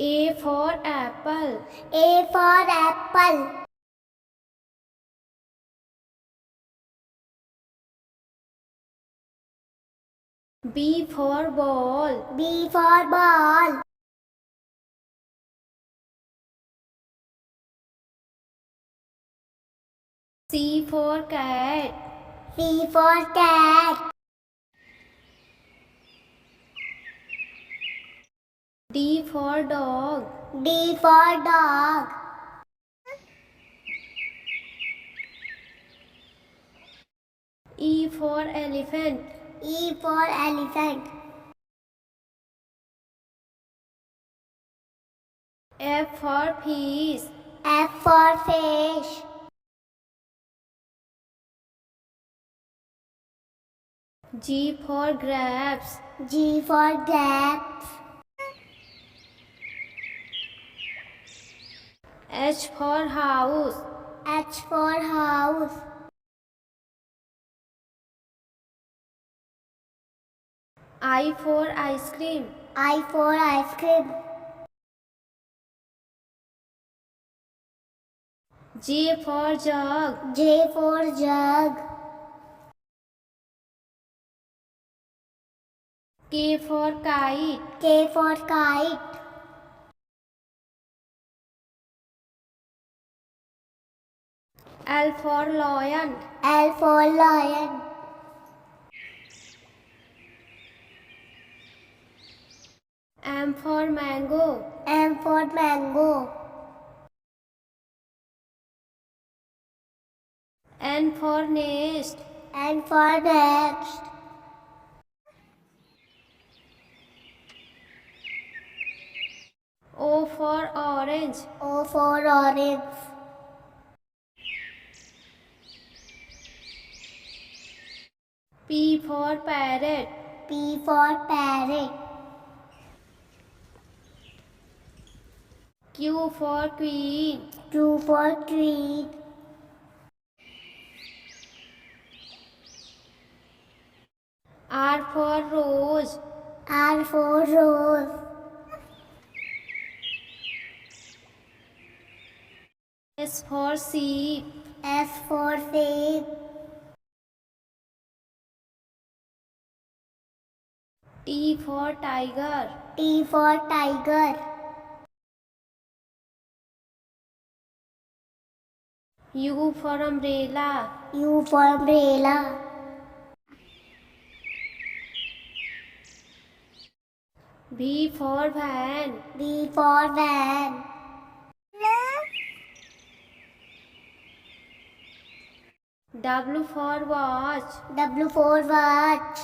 A for apple. A for apple. B for ball. B for ball. C for cat. C for cat. D for dog. D for dog. E for elephant. E for elephant. F for fish. F for fish. G for grapes. G for grapes. H for house. H for house. I for ice cream. I for ice cream. J for jug. J for jug. K for kite. K for kite. L for lion. L for lion. M for mango. M for mango. N for nest. N for nest. O for orange. O for orange. P for parrot. P for parrot. Q for queen. Q for queen. R for rose. R for rose. S for sheep. S for sheep. T for tiger. T for tiger. U for umbrella. U for umbrella. V for van. V for van. W for watch. W for watch.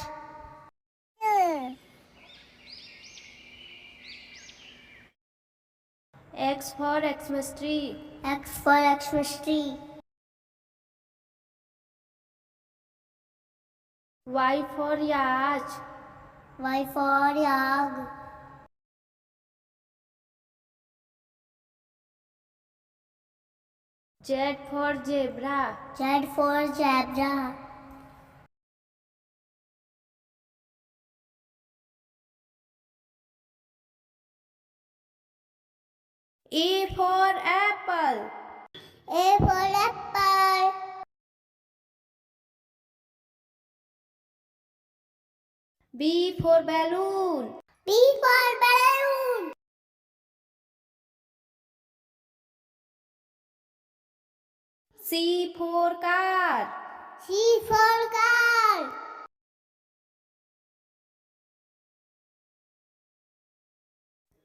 X for Xmas tree. X for Xmas tree. Y for yacht. Y for yak. Z for zebra. Z for zebra. A for apple. A for apple. B for balloon. B for balloon. C for car. C for car.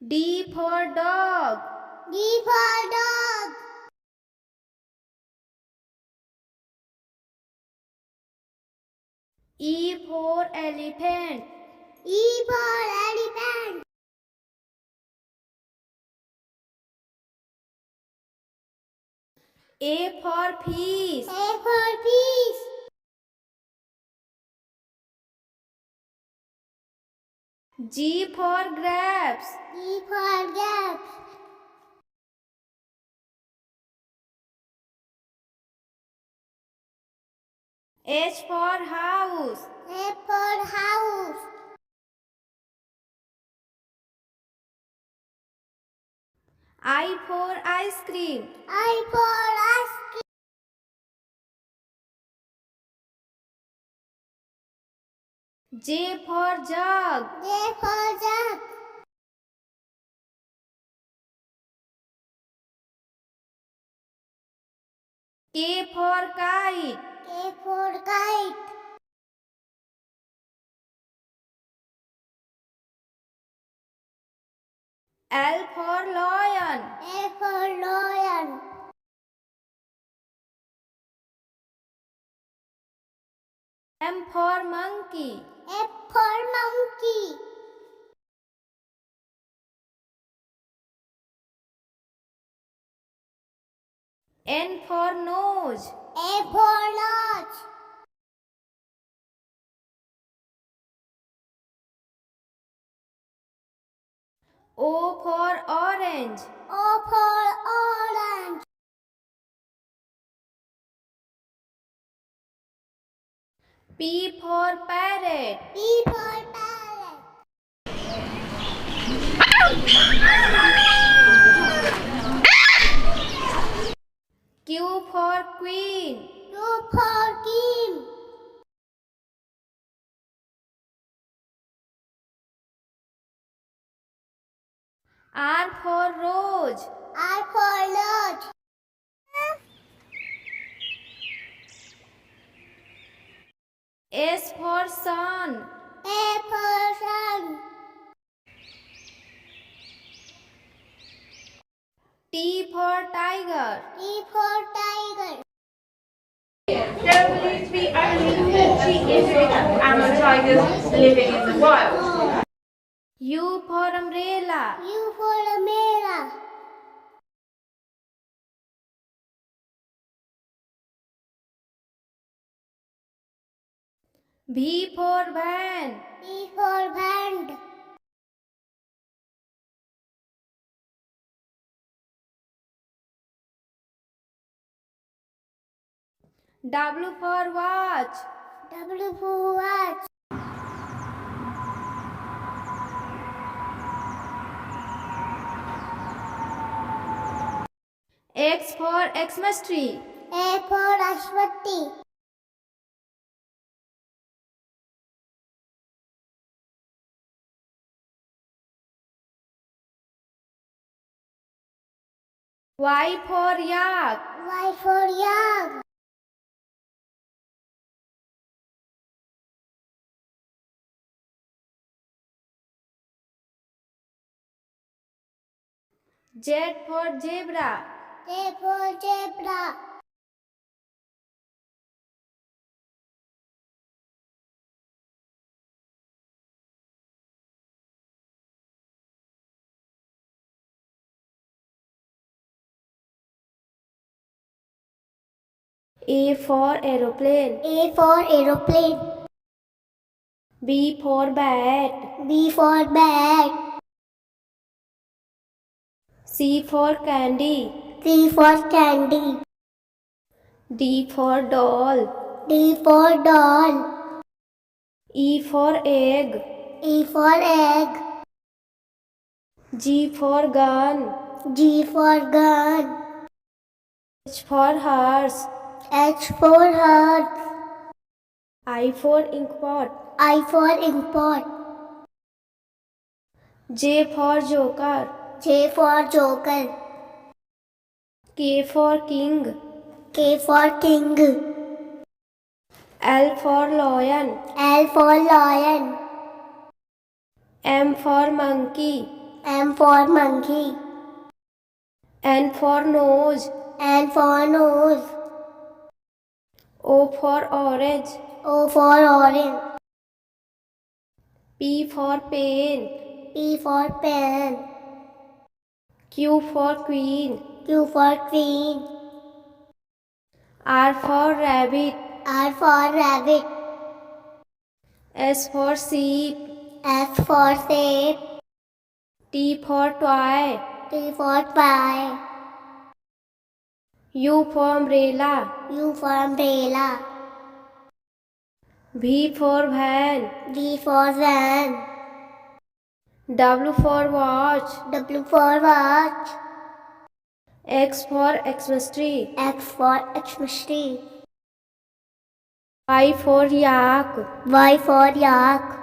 D for dog. D for dog. E for elephant. E for elephant. A for fish. A for fish. G for grapes. G for grapes. H for house. H for house. I for ice cream. I for ice cream. J for jug. J for jug. K for kite. K for kite. L for lion. L for lion. M for monkey. M for monkey. N for nose. A for nose. O for orange. O for orange. P for parrot. P for parrot. Q for queen. Q for king. R for rose. R for rose. S for sun. A for sun. T for tiger. T for tiger. There are believed to be only 40 Indian amber tigers living in the wild. U for umbrella. U for umbrella. V for van. V for band. W for watch. W for watch. X for Xmas tree. A for Ashwati. Y for yak. Y for yak. Z for zebra. Z for zebra. A for aeroplane. A for aeroplane. B for bat. B for bat. C for candy. C for candy. D for doll. D for doll. E for egg. E for egg. G for gun. G for gun. H for horse. H for heart. I for inkpot. I for import. J for joker. J for joker. K for king. K for king. L for lion. L for lion. M for monkey. M for monkey. N for nose. N for nose. O for orange. O for orange. P for pen. P for pen. Q for queen. Q for queen. R for rabbit. R for rabbit. S for sheep. S for sheep. T for toy. T for pie. U for umbrella. U for umbrella. V for van. V for van. W for watch. W for watch. X for Xmas tree. X for Xmas tree. Y for yak. Y for yak.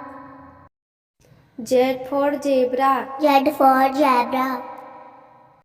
Z for zebra. Z for zebra.